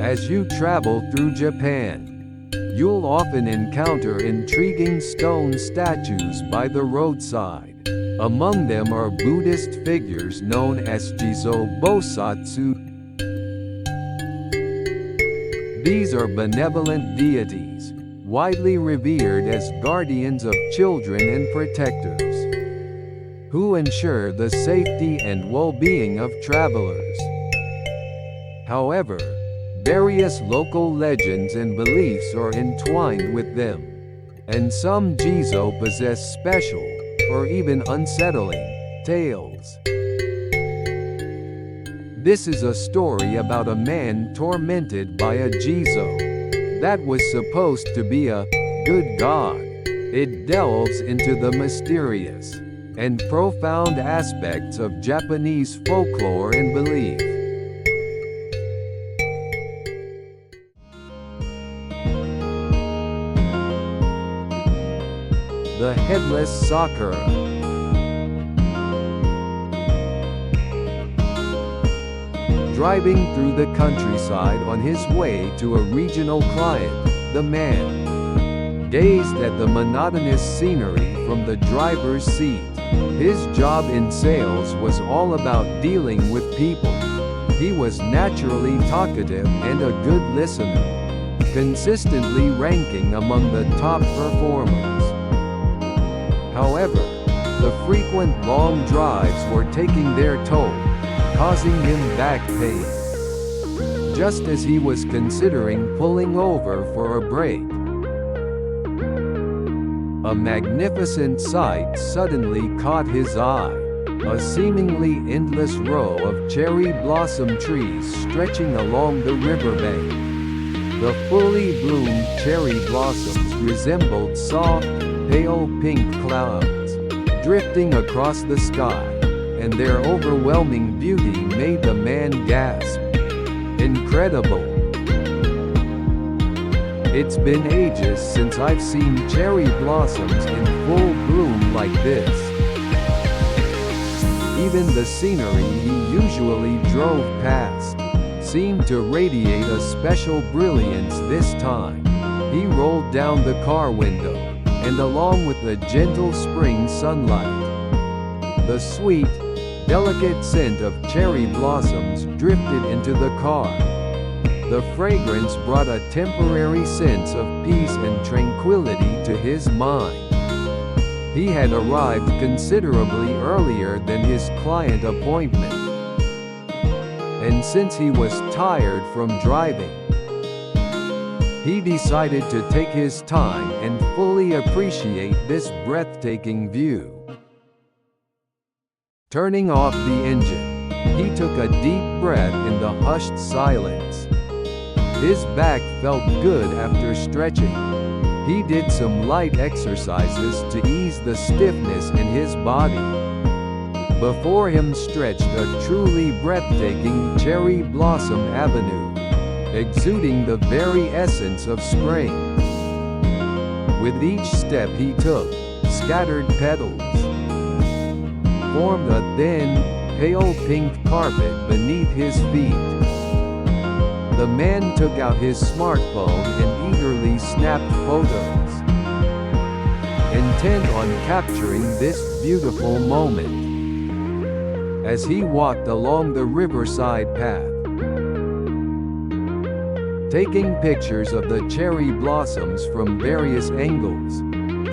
As you travel through Japan, you'll often encounter intriguing stone statues by the roadside. Among them are Buddhist figures known as Jizo Bosatsu. These are benevolent deities, widely revered as guardians of children and protectors, who ensure the safety and well-being of travelers. However, various local legends and beliefs are entwined with them, and some Jizo possess special, or even unsettling, tales. This is a story about a man tormented by a Jizo that was supposed to be a good god. It delves into the mysterious and profound aspects of Japanese folklore and belief. The Headless Sakura. Driving through the countryside on his way to a regional client, the man gazed at the monotonous scenery from the driver's seat. His job in sales was all about dealing with people. He was naturally talkative and a good listener, consistently ranking among the top performers. However, the frequent long drives were taking their toll, causing him back pain. Just as he was considering pulling over for a break, a magnificent sight suddenly caught his eye. A seemingly endless row of cherry blossom trees stretching along the riverbank. The fully bloomed cherry blossoms resembled soft, pale pink clouds, drifting across the sky, and their overwhelming beauty made the man gasp. Incredible! It's been ages since I've seen cherry blossoms in full bloom like this. Even the scenery he usually drove past seemed to radiate a special brilliance this time. He rolled down the car window, and along with the gentle spring sunlight, the sweet, delicate scent of cherry blossoms drifted into the car. The fragrance brought a temporary sense of peace and tranquility to his mind. He had arrived considerably earlier than his client appointment, and since he was tired from driving, he decided to take his time and fully appreciate this breathtaking view. Turning off the engine, he took a deep breath in the hushed silence. His back felt good after stretching. He did some light exercises to ease the stiffness in his body. Before him stretched a truly breathtaking cherry blossom avenue, exuding the very essence of spring. With each step he took, scattered petals formed a thin, pale pink carpet beneath his feet. The man took out his smartphone and eagerly snapped photos, intent on capturing this beautiful moment. As he walked along the riverside path, taking pictures of the cherry blossoms from various angles,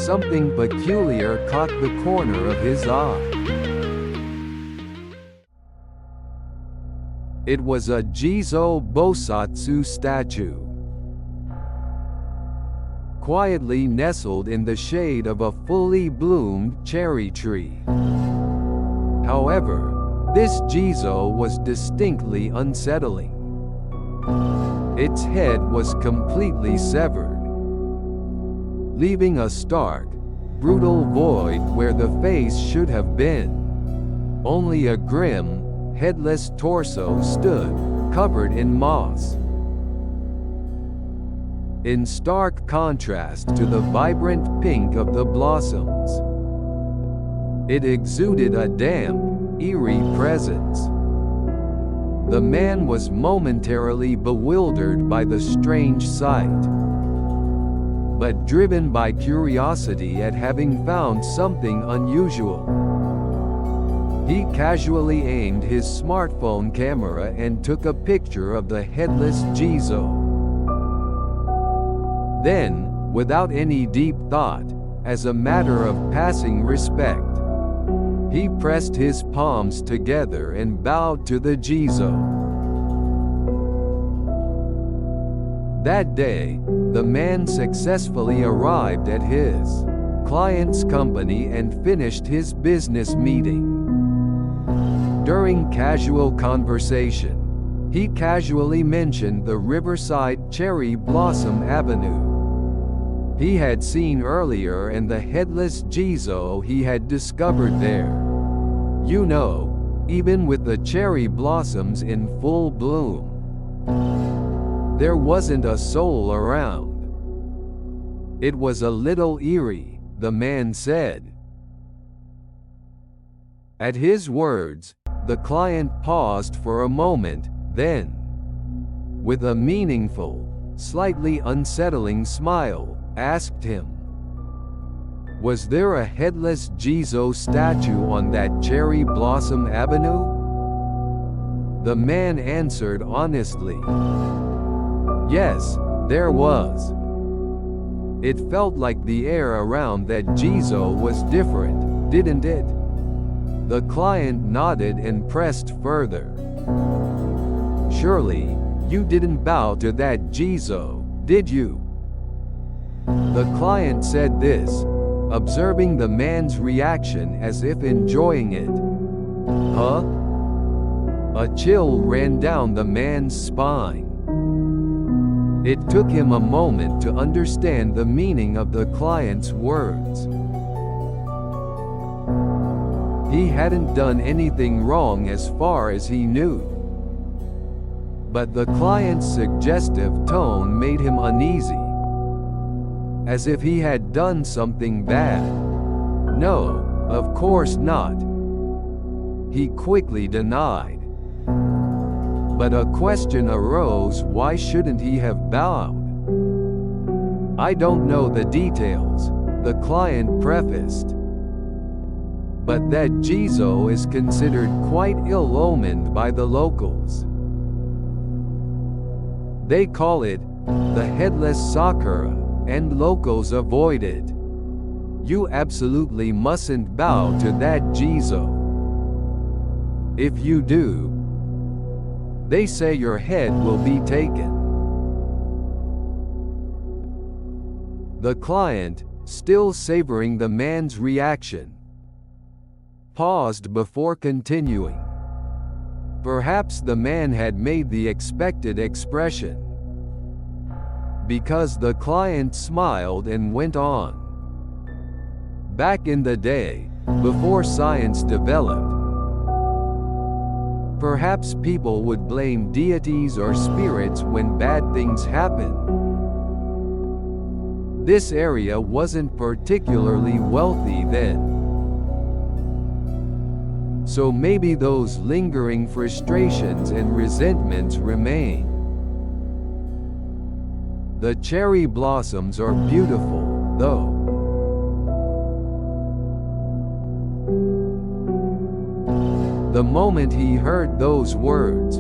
something peculiar caught the corner of his eye. It was a Jizo Bosatsu statue, quietly nestled in the shade of a fully bloomed cherry tree. However, this Jizo was distinctly unsettling. Its head was completely severed, leaving a stark, brutal void where the face should have been. Only a grim, headless torso stood, covered in moss. In stark contrast to the vibrant pink of the blossoms, it exuded a damp, eerie presence. The man was momentarily bewildered by the strange sight, but driven by curiosity at having found something unusual. He casually aimed his smartphone camera and took a picture of the Headless Jizo. Then, without any deep thought, as a matter of passing respect, he pressed his palms together and bowed to the Jizo. That day, the man successfully arrived at his client's company and finished his business meeting. During casual conversation, he casually mentioned the Riverside Cherry Blossom Avenue he had seen earlier and the Headless Jizo he had discovered there. You know, even with the cherry blossoms in full bloom, there wasn't a soul around. It was a little eerie, the man said. At his words, the client paused for a moment, then, with a meaningful, slightly unsettling smile, asked him, "Was there a Headless Jizo statue on that Cherry Blossom Avenue?" The man answered honestly, "Yes, there was. It felt like the air around that Jizo was different, didn't it?" The client nodded and pressed further. "Surely, you didn't bow to that Jizo, did you?" The client said this, observing the man's reaction as if enjoying it. "Huh?" A chill ran down the man's spine. It took him a moment to understand the meaning of the client's words. He hadn't done anything wrong as far as he knew. But the client's suggestive tone made him uneasy, as if he had done something bad. "No, of course not," he quickly denied. But a question arose: why shouldn't he have bowed? "I don't know the details," the client prefaced. "But that Jizo is considered quite ill-omened by the locals. They call it the Headless Sakura, and locals avoid it. You absolutely mustn't bow to that Jizo. If you do, they say your head will be taken." The client, still savoring the man's reaction, paused before continuing. Perhaps the man had made the expected expression, because the client smiled and went on. "Back in the day, before science developed, perhaps people would blame deities or spirits when bad things happened. This area wasn't particularly wealthy then. So maybe those lingering frustrations and resentments remain. The cherry blossoms are beautiful, though. The moment he heard those words,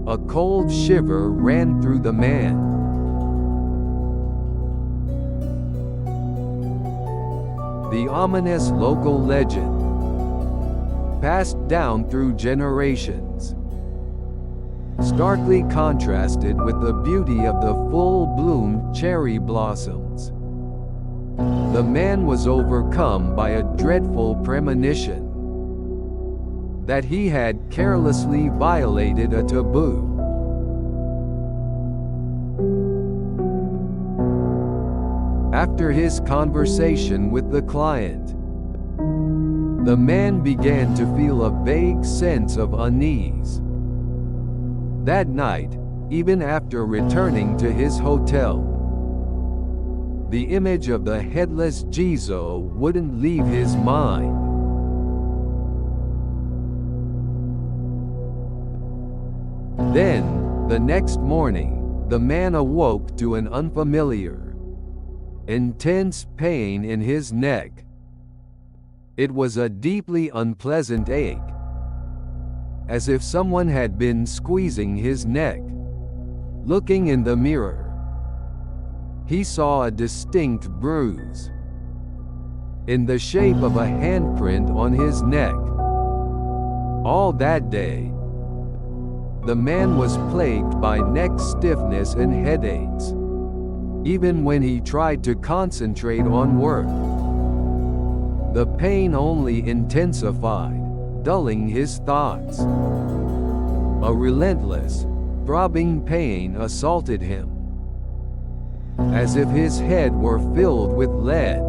a cold shiver ran through the man. The ominous local legend, passed down through generations, starkly contrasted with the beauty of the full-bloomed cherry blossoms. The man was overcome by a dreadful premonition that he had carelessly violated a taboo. After his conversation with the client, the man began to feel a vague sense of unease. That night, even after returning to his hotel, the image of the Headless Jizo wouldn't leave his mind. Then, the next morning, the man awoke to an unfamiliar, intense pain in his neck. It was a deeply unpleasant ache, as if someone had been squeezing his neck. Looking in the mirror, he saw a distinct bruise in the shape of a handprint on his neck. All that day, the man was plagued by neck stiffness and headaches, even when he tried to concentrate on work. The pain only intensified, dulling his thoughts. A relentless, throbbing pain assaulted him, as if his head were filled with lead.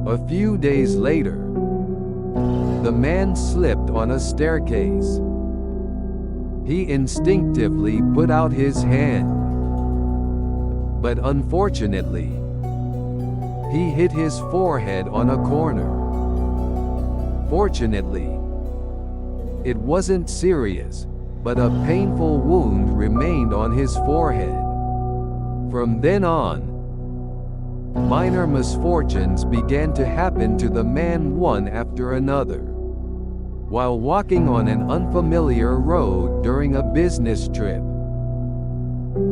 A few days later, the man slipped on a staircase. He instinctively put out his hand, but unfortunately, he hit his forehead on a corner. Fortunately, it wasn't serious, but a painful wound remained on his forehead. From then on, minor misfortunes began to happen to the man one after another. While walking on an unfamiliar road during a business trip,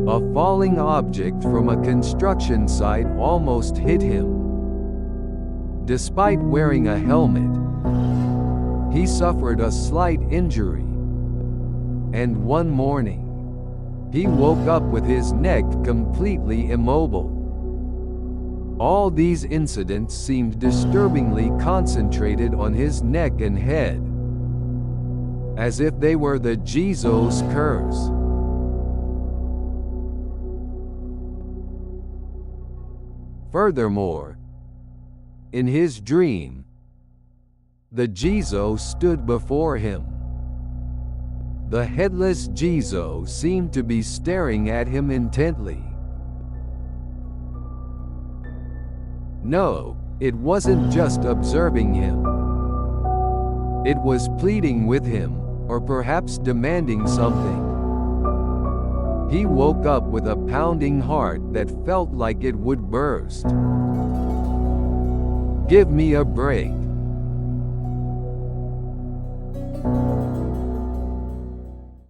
a falling object from a construction site almost hit him. Despite wearing a helmet, he suffered a slight injury, and one morning, he woke up with his neck completely immobile. All these incidents seemed disturbingly concentrated on his neck and head, as if they were the Jizo's curse. Furthermore, in his dream, the Jizo stood before him. The Headless Jizo seemed to be staring at him intently. No, it wasn't just observing him. It was pleading with him, or perhaps demanding something. He woke up with a pounding heart that felt like it would burst. "Give me a break."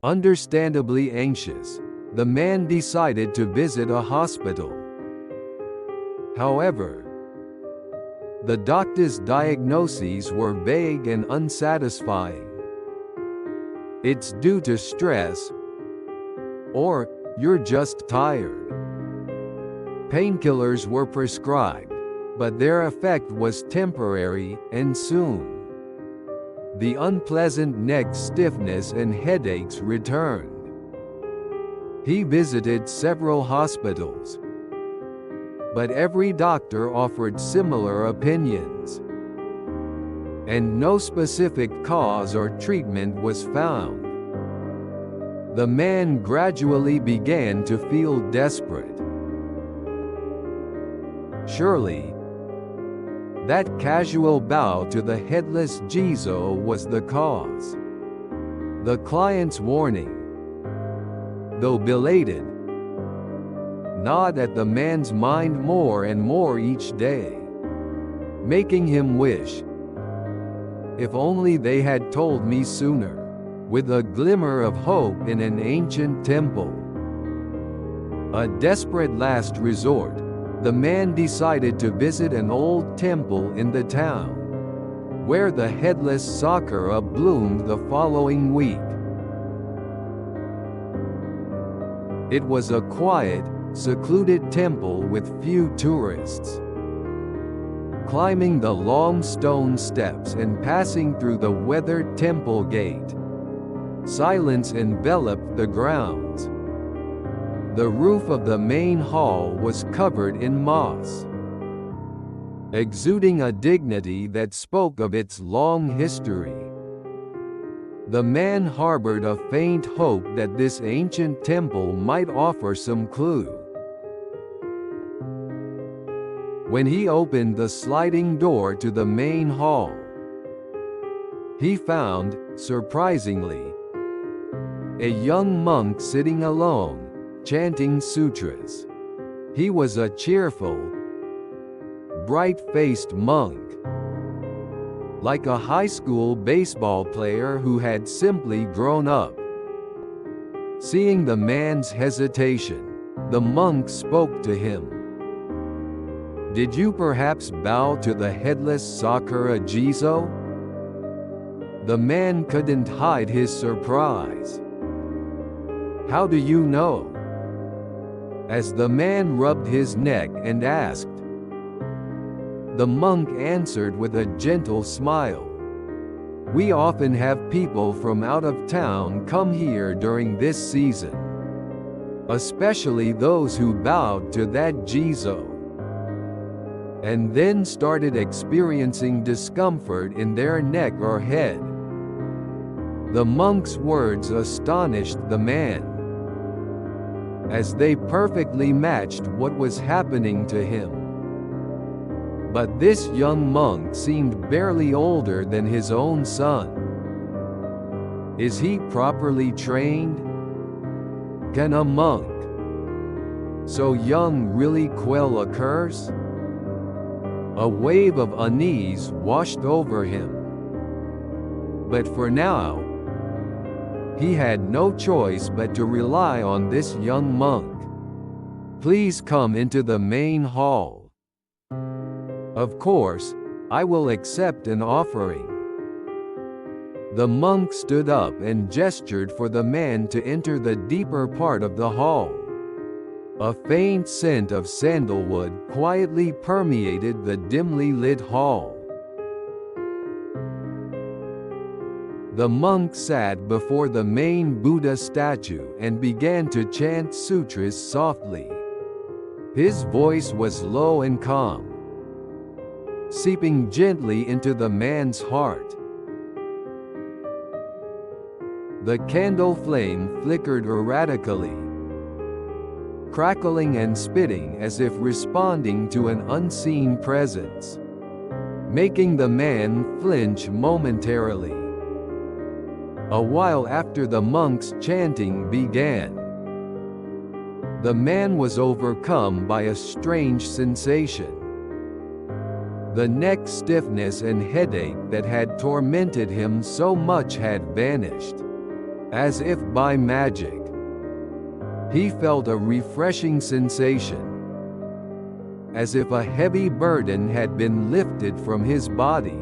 Understandably anxious, the man decided to visit a hospital. However, the doctor's diagnoses were vague and unsatisfying. "It's due to stress," or "you're just tired." Painkillers were prescribed, but their effect was temporary, and soon, the unpleasant neck stiffness and headaches returned. He visited several hospitals, but every doctor offered similar opinions, and no specific cause or treatment was found. The man gradually began to feel desperate. Surely, that casual bow to the Headless Jizo was the cause. The client's warning, though belated, gnawed at the man's mind more and more each day, making him wish, "If only they had told me sooner." With a glimmer of hope in an ancient temple, a desperate last resort, the man decided to visit an old temple in the town, where the Headless Sakura bloomed the following week. It was a quiet, secluded temple with few tourists. Climbing the long stone steps and passing through the weathered temple gate, silence enveloped the grounds. The roof of the main hall was covered in moss, exuding a dignity that spoke of its long history. The man harbored a faint hope that this ancient temple might offer some clue. When he opened the sliding door to the main hall, he found, surprisingly, a young monk sitting alone, chanting sutras. He was a cheerful, bright-faced monk, like a high school baseball player who had simply grown up. Seeing the man's hesitation, the monk spoke to him. "Did you perhaps bow to the Headless Sakura Jizo?" The man couldn't hide his surprise. "How do you know?" As the man rubbed his neck and asked. The monk answered with a gentle smile. "We often have people from out of town come here during this season, especially those who bowed to that Jizo, and then started experiencing discomfort in their neck or head." The monk's words astonished the man, as they perfectly matched what was happening to him. But this young monk seemed barely older than his own son. Is he properly trained? Can a monk so young really quell a curse? A wave of unease washed over him. But for now, he had no choice but to rely on this young monk. "Please come into the main hall. Of course, I will accept an offering." The monk stood up and gestured for the man to enter the deeper part of the hall. A faint scent of sandalwood quietly permeated the dimly lit hall. The monk sat before the main Buddha statue and began to chant sutras softly. His voice was low and calm, seeping gently into the man's heart. The candle flame flickered erratically, crackling and spitting as if responding to an unseen presence, making the man flinch momentarily. A while after the monk's chanting began, the man was overcome by a strange sensation. The neck stiffness and headache that had tormented him so much had vanished, as if by magic. He felt a refreshing sensation, as if a heavy burden had been lifted from his body,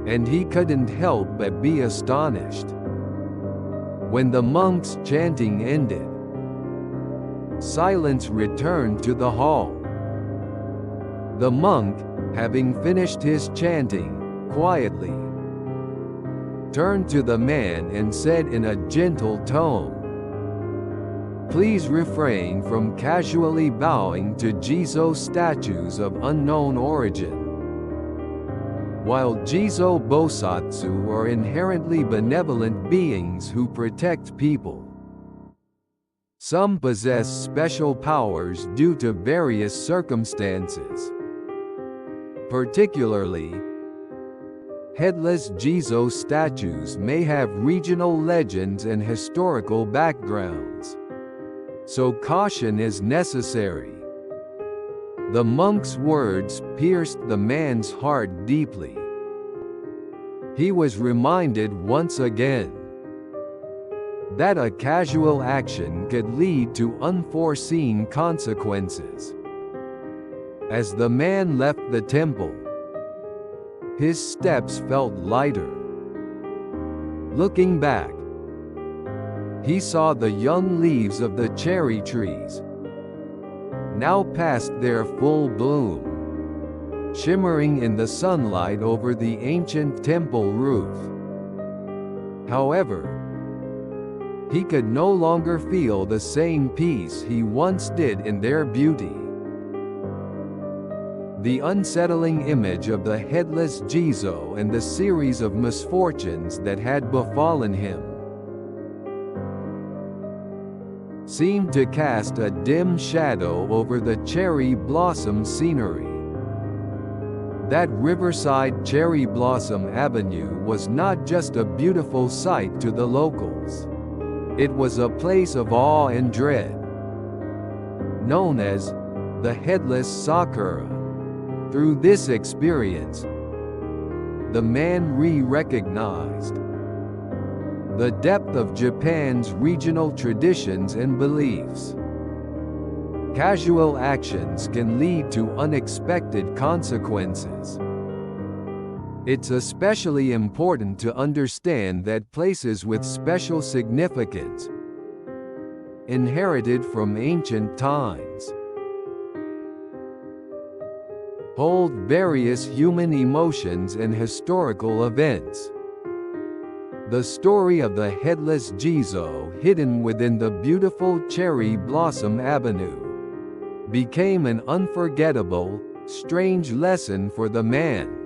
and he couldn't help but be astonished. When the monk's chanting ended, silence returned to the hall. The monk, having finished his chanting, quietly turned to the man and said in a gentle tone, "Please refrain from casually bowing to Jizo statues of unknown origin. While Jizo Bosatsu are inherently benevolent beings who protect people, some possess special powers due to various circumstances. Particularly, Headless Jizo statues may have regional legends and historical backgrounds, so caution is necessary." The monk's words pierced the man's heart deeply. He was reminded once again that a casual action could lead to unforeseen consequences. As the man left the temple, his steps felt lighter. Looking back, he saw the young leaves of the cherry trees, now past their full bloom, shimmering in the sunlight over the ancient temple roof. However, he could no longer feel the same peace he once did in their beauty. The unsettling image of the Headless Jizo and the series of misfortunes that had befallen him seemed to cast a dim shadow over the cherry blossom scenery. That riverside cherry blossom avenue was not just a beautiful sight to the locals. It was a place of awe and dread, known as the Headless Sakura. Through this experience, the man recognized the depth of Japan's regional traditions and beliefs. Casual actions can lead to unexpected consequences. It's especially important to understand that places with special significance, inherited from ancient times, hold various human emotions and historical events. The story of the Headless Jizo, hidden within the beautiful Cherry Blossom Avenue, became an unforgettable, strange lesson for the man,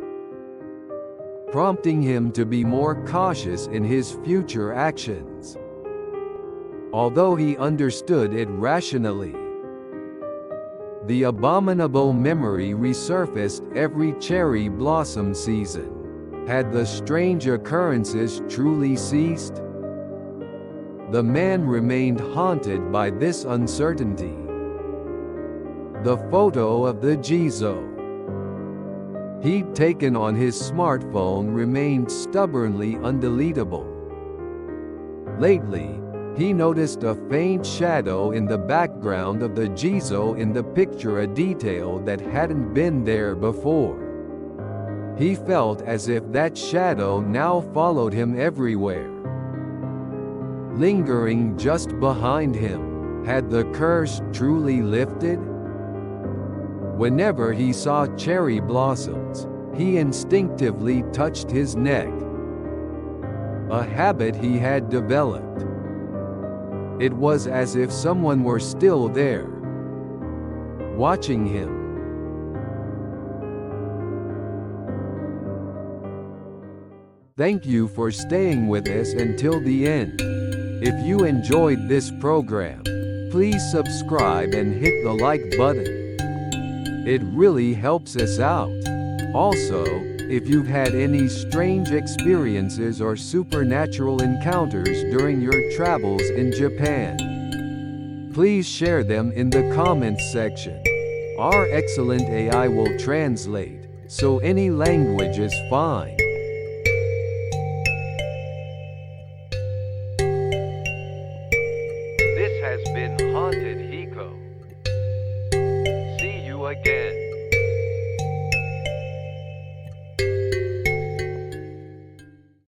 prompting him to be more cautious in his future actions. Although he understood it rationally, the abominable memory resurfaced every cherry blossom season. Had the strange occurrences truly ceased? The man remained haunted by this uncertainty. The photo of the Jizo he'd taken on his smartphone remained stubbornly undeletable. Lately, he noticed a faint shadow in the background of the Jizo in the picture, a detail that hadn't been there before. He felt as if that shadow now followed him everywhere, lingering just behind him. Had the curse truly lifted? Whenever he saw cherry blossoms, he instinctively touched his neck, a habit he had developed. It was as if someone were still there, watching him. Thank you for staying with us until the end. If you enjoyed this program, please subscribe and hit the like button. It really helps us out. Also, if you've had any strange experiences or supernatural encounters during your travels in Japan, please share them in the comments section. Our excellent AI will translate, so any language is fine. This has been Haunted Hiko. See you again.